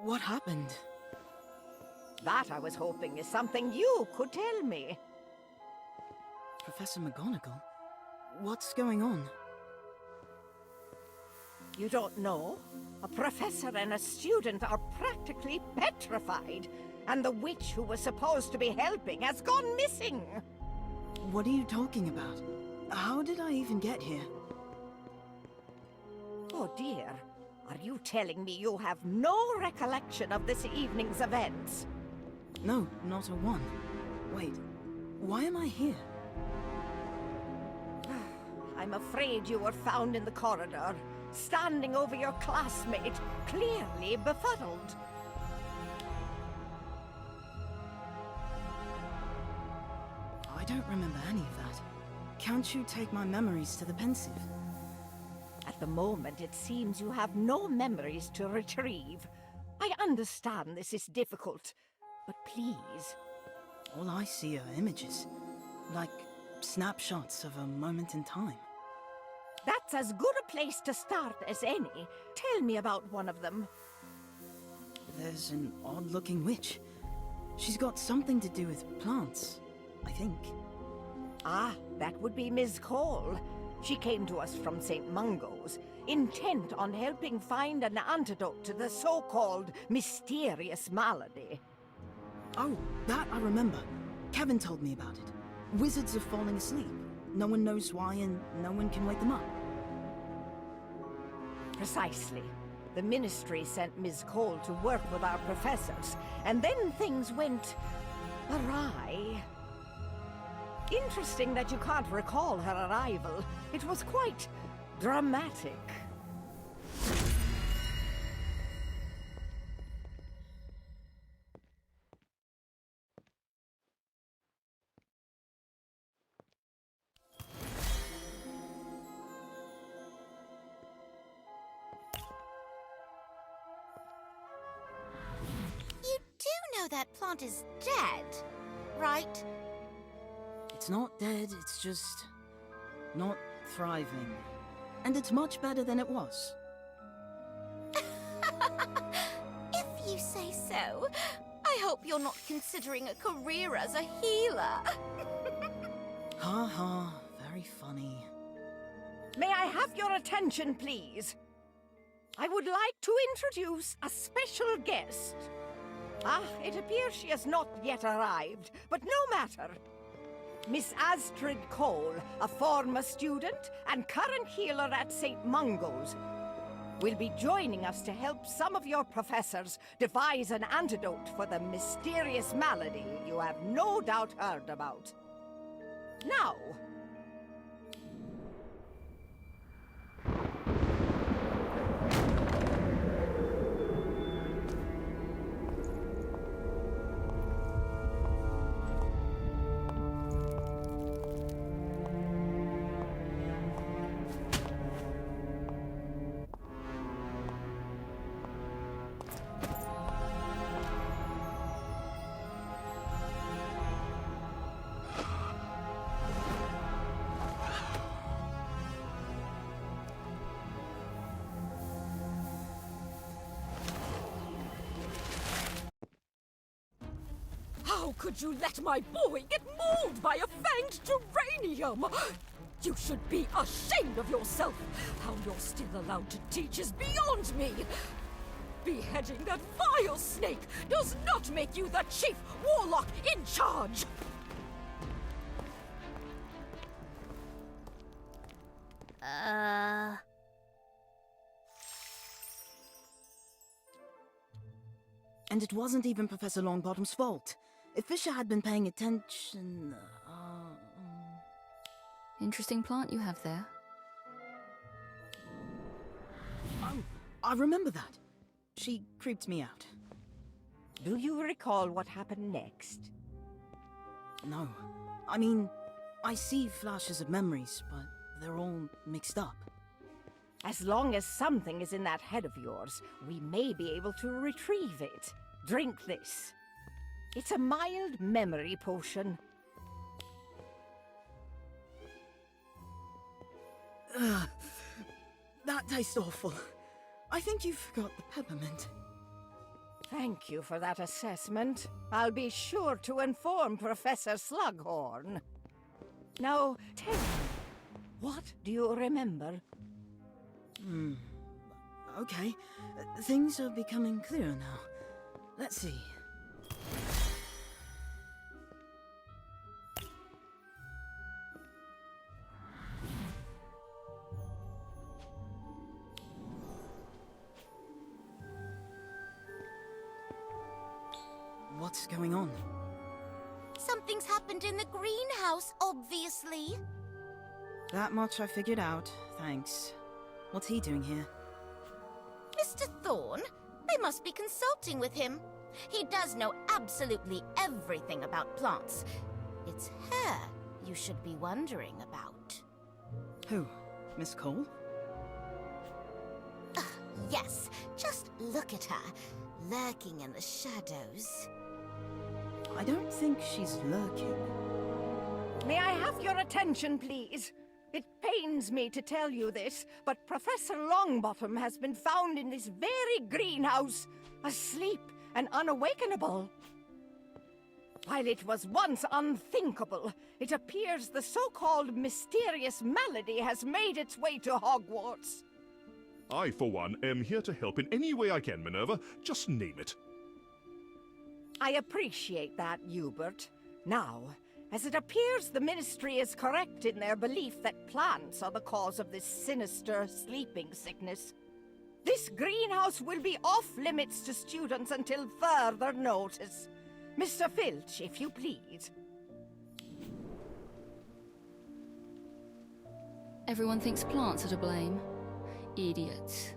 What happened? That, I was hoping, is something you could tell me. Professor McGonagall? What's going on? You don't know? A professor and a student are practically petrified, and the witch who was supposed to be helping has gone missing. What are you talking about? How did I even get here? Oh dear, are you telling me you have no recollection of this evening's events? No, not a one. Wait, why am I here? I'm afraid you were found in the corridor, standing over your classmate, clearly befuddled. I don't remember any of that. Can't you take my memories to the pensive? At the moment, it seems you have no memories to retrieve. I understand this is difficult, but please. All I see are images. Like snapshots of a moment in time. That's as good a place to start as any. Tell me about one of them. There's an odd-looking witch. She's got something to do with plants, I think. Ah, that would be Miss Cole. She came to us from St. Mungo's, intent on helping find an antidote to the so-called mysterious malady. Oh, that I remember. Kevin told me about it. Wizards are falling asleep. No one knows why, and no one can wake them up. Precisely. The Ministry sent Miss Cole to work with our professors, and then things went awry. Interesting that you can't recall her arrival. It was quite dramatic. You do know that plant is dead, right? It's not dead, it's just not thriving. And it's much better than it was. If you say so. I hope you're not considering a career as a healer. Ha ha, very funny. May I have your attention, please? I would like to introduce a special guest. Ah, it appears she has not yet arrived, but no matter. Miss Astrid Cole, a former student and current healer at St. Mungo's, will be joining us to help some of your professors devise an antidote for the mysterious malady you have no doubt heard about. Now, how could you let my boy get mauled by a fanged geranium? You should be ashamed of yourself. How you're still allowed to teach is beyond me. Beheading that vile snake does not make you the chief warlock in charge. And it wasn't even Professor Longbottom's fault. If Fisher had been paying attention... Interesting plant you have there. Oh, I remember that. She creeped me out. do you recall what happened next? No. I mean, I see flashes of memories, but they're all mixed up. As long as something is in that head of yours, we may be able to retrieve it. Drink this. It's a mild memory potion. Ugh, that tastes awful. I think you forgot the peppermint. Thank you for that assessment. I'll be sure to inform Professor Slughorn. Now, tell me, what do you remember? Okay, things are becoming clearer now. Let's see. What's going on? Something's happened in the greenhouse, obviously. That much I figured out, thanks. What's he doing here? Mr. Thorne? They must be consulting with him. He does know absolutely everything about plants. It's her you should be wondering about. Who? Miss Cole? Yes, just look at her, lurking in the shadows. I don't think she's lurking. May I have your attention, please? It pains me to tell you this, but Professor Longbottom has been found in this very greenhouse, asleep and unawakenable. While it was once unthinkable, it appears the so-called mysterious malady has made its way to Hogwarts. I, for one, am here to help in any way I can, Minerva. Just name it. I appreciate that, Hubert. Now, as it appears the Ministry is correct in their belief that plants are the cause of this sinister sleeping sickness, this greenhouse will be off-limits to students until further notice. Mr. Filch, if you please. Everyone thinks plants are to blame. Idiots.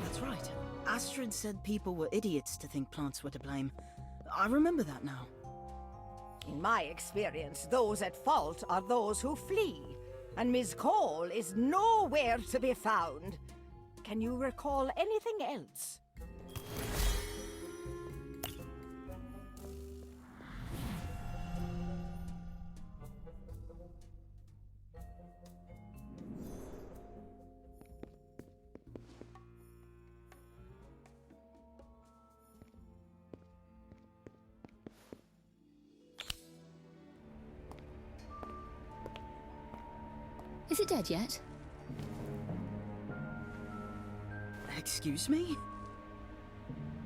That's right. Astrid said people were idiots to think plants were to blame. I remember that now. In my experience, those at fault are those who flee, and Ms. Cole is nowhere to be found. Can you recall anything else? Is it dead yet? Excuse me?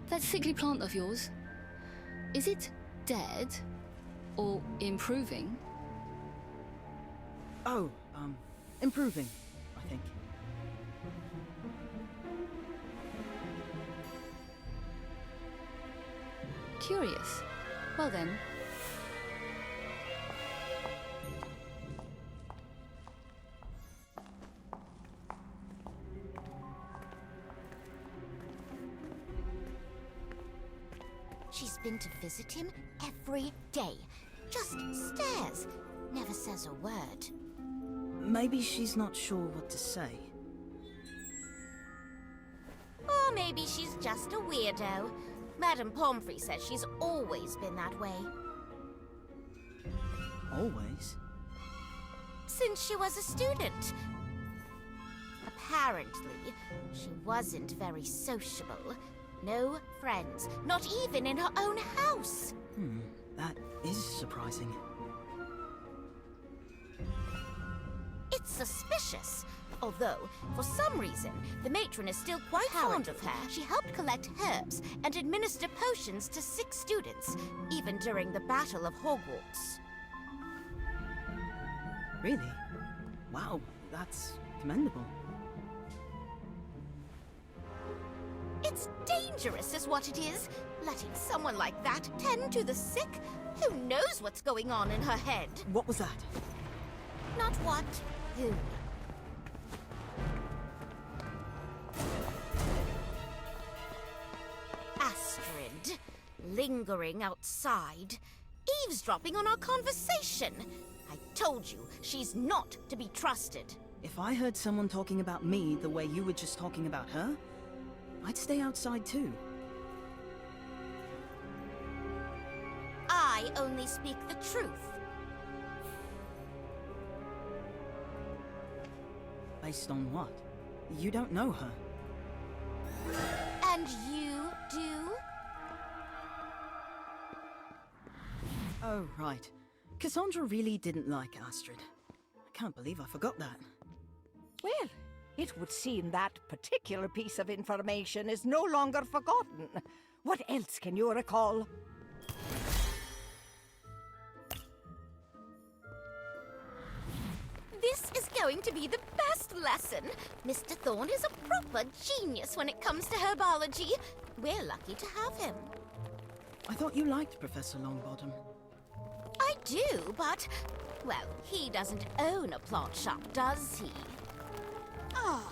That sickly plant of yours. Is it dead? Or improving? Oh, improving, I think. Curious. Well then. She's been to visit him every day. Just stares, never says a word. Maybe she's not sure what to say. Or maybe she's just a weirdo. Madame Pomfrey says she's always been that way. Always? Since she was a student. Apparently, she wasn't very sociable. No friends, not even in her own house. That is surprising. It's suspicious. Although, for some reason, the matron is still quite fond of her. She helped collect herbs and administer potions to sick students, even during the Battle of Hogwarts. Really? Wow, that's commendable. It's dangerous is what it is. Letting someone like that tend to the sick? Who knows what's going on in her head? What was that? Not what, who. Astrid, lingering outside, eavesdropping on our conversation. I told you, she's not to be trusted. If I heard someone talking about me the way you were just talking about her, I'd stay outside too. I only speak the truth. Based on what? You don't know her. And you do? Oh, right. Cassandra really didn't like Astrid. I can't believe I forgot that. Well, it would seem that particular piece of information is no longer forgotten. What else can you recall? This is going to be the best lesson. Mr. Thorne is a proper genius when it comes to herbology. We're lucky to have him. I thought you liked Professor Longbottom. I do, but, well, he doesn't own a plant shop, does he? Ah.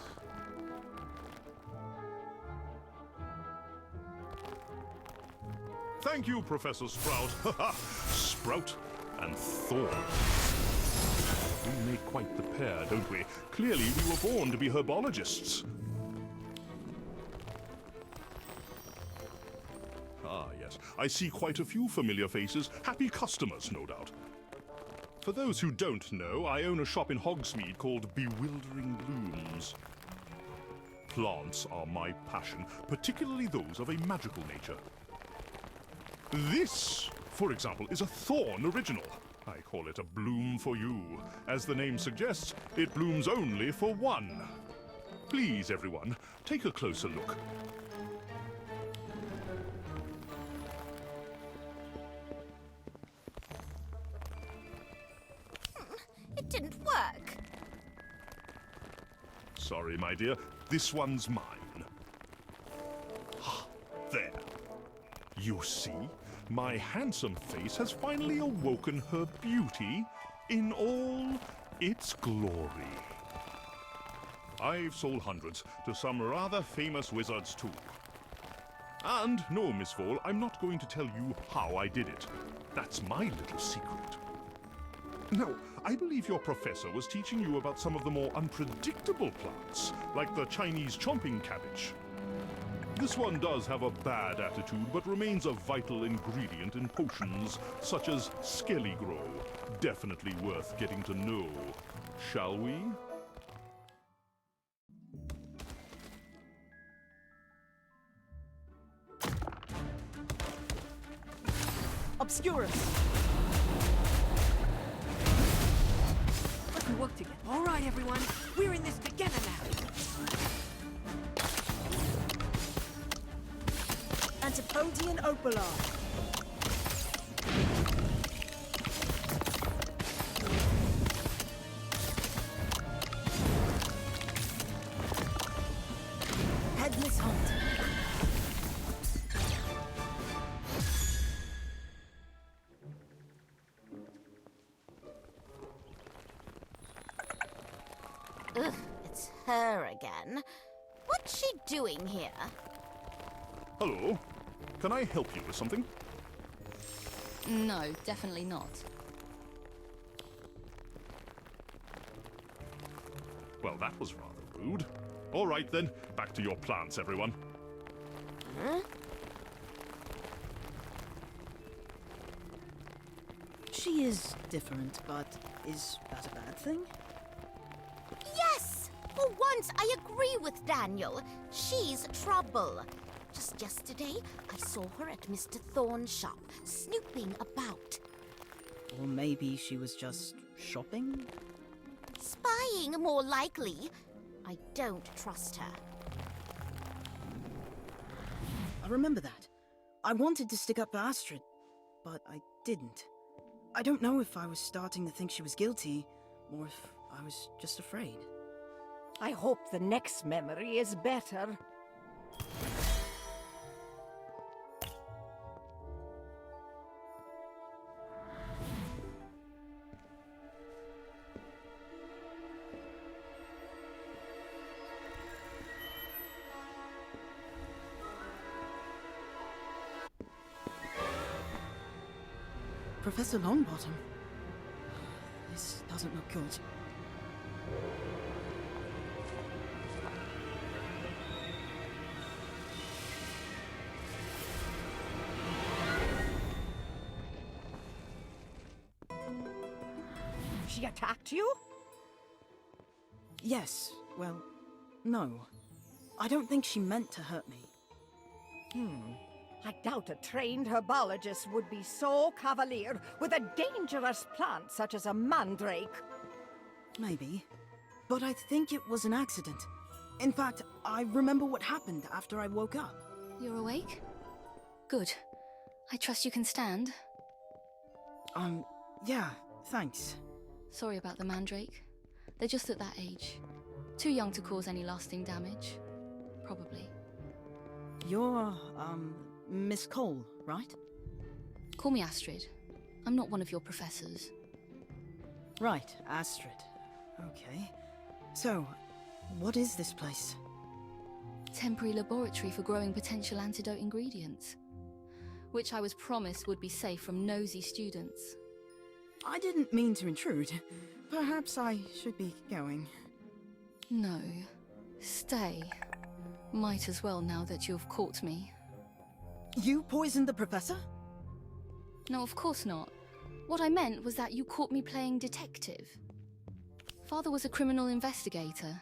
Thank you, Professor Sprout. Sprout and Thorn. We make quite the pair, don't we? Clearly, we were born to be herbologists. Ah, yes. I see quite a few familiar faces. Happy customers, no doubt. For those who don't know, I own a shop in Hogsmeade called Bewildering Blooms. Plants are my passion, particularly those of a magical nature. This, for example, is a thorn original. I call it a bloom for you. As the name suggests, it blooms only for one. Please, everyone, take a closer look. It didn't work. Sorry, my dear. This one's mine. Ah, there. You see? My handsome face has finally awoken her beauty in all its glory. I've sold hundreds to some rather famous wizards too. And no, Miss Fall, I'm not going to tell you how I did it. That's my little secret. Now, I believe your professor was teaching you about some of the more unpredictable plants, like the Chinese chomping cabbage. This one does have a bad attitude, but remains a vital ingredient in potions such as Skellygrow. Definitely worth getting to know. Shall we? Obscurus! Let me work together. All right, everyone. We're in this together now. Antipodian Opalar. Headless Hunt. Ugh, it's her again. What's she doing here? Hello. Can I help you with something? No, definitely not. Well, that was rather rude. All right then, back to your plants, everyone. Huh? She is different, but is that a bad thing? Yes! For once, I agree with Daniel. She's trouble. Just yesterday, I saw her at Mr. Thorne's shop, snooping about. Or maybe she was just shopping? Spying, more likely. I don't trust her. I remember that. I wanted to stick up for Astrid, but I didn't. I don't know if I was starting to think she was guilty, or if I was just afraid. I hope the next memory is better. Professor Longbottom. This doesn't look good. She attacked you? Yes, well, no. I don't think she meant to hurt me. I doubt a trained herbologist would be so cavalier with a dangerous plant such as a mandrake. Maybe. But I think it was an accident. In fact, I remember what happened after I woke up. You're awake? Good. I trust you can stand. Yeah, thanks. Sorry about the mandrake. They're just at that age. Too young to cause any lasting damage. Probably. You're, Miss Cole, right? Call me Astrid. I'm not one of your professors. Right, Astrid. Okay. So, what is this place? Temporary laboratory for growing potential antidote ingredients. Which I was promised would be safe from nosy students. I didn't mean to intrude. Perhaps I should be going. No. Stay. Might as well now that you've caught me. You poisoned the professor? No, of course not. What I meant was that you caught me playing detective. Father was a criminal investigator.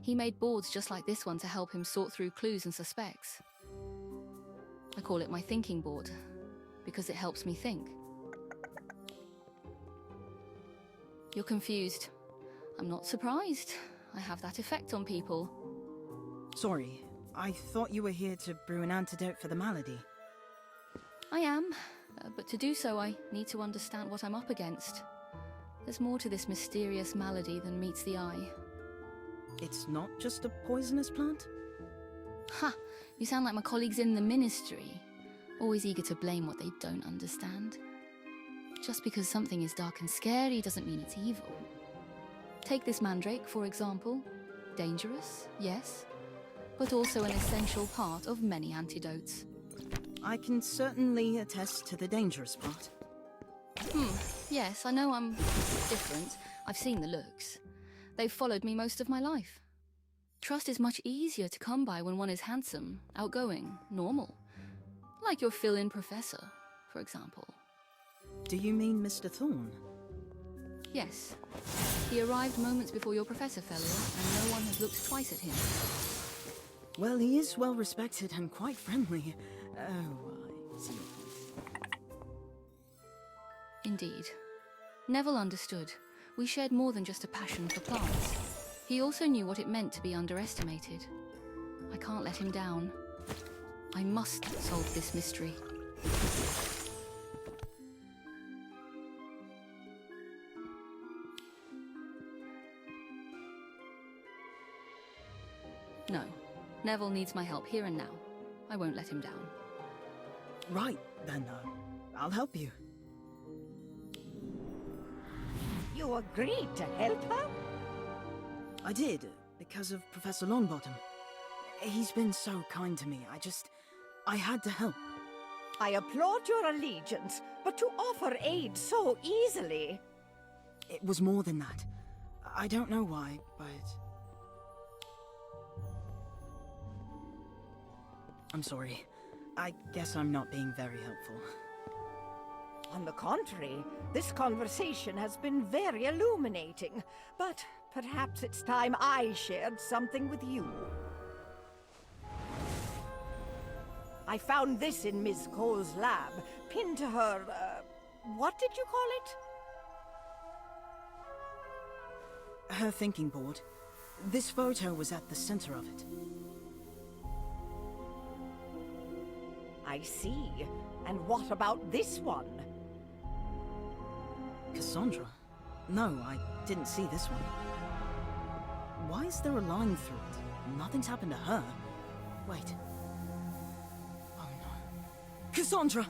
He made boards just like this one to help him sort through clues and suspects. I call it my thinking board, because it helps me think. You're confused. I'm not surprised. I have that effect on people. Sorry, I thought you were here to brew an antidote for the malady. I am, but to do so I need to understand what I'm up against. There's more to this mysterious malady than meets the eye. It's not just a poisonous plant? Ha! You sound like my colleagues in the ministry. Always eager to blame what they don't understand. Just because something is dark and scary doesn't mean it's evil. Take this mandrake, for example. Dangerous, yes, but also an essential part of many antidotes. I can certainly attest to the dangerous part. Yes, I know I'm different. I've seen the looks. They've followed me most of my life. Trust is much easier to come by when one is handsome, outgoing, normal. Like your fill-in professor, for example. Do you mean Mr. Thorne? Yes. He arrived moments before your professor fell ill, and no one has looked twice at him. Well, he is well respected and quite friendly. Oh, I see your point. Indeed. Neville understood. We shared more than just a passion for plants. He also knew what it meant to be underestimated. I can't let him down. I must solve this mystery. No. Neville needs my help here and now. I won't let him down. Right, then, I'll help you. You agreed to help her? I did, because of Professor Longbottom. He's been so kind to me, I had to help. I applaud your allegiance, but to offer aid so easily... It was more than that. I don't know why, but... I'm sorry. I guess I'm not being very helpful. On the contrary, this conversation has been very illuminating, but perhaps it's time I shared something with you. I found this in Miss Cole's lab, pinned to her, what did you call it? Her thinking board. This photo was at the center of it. I see. And what about this one? Cassandra? No, I didn't see this one. Why is there a line through it? Nothing's happened to her. Wait. Oh no. Cassandra!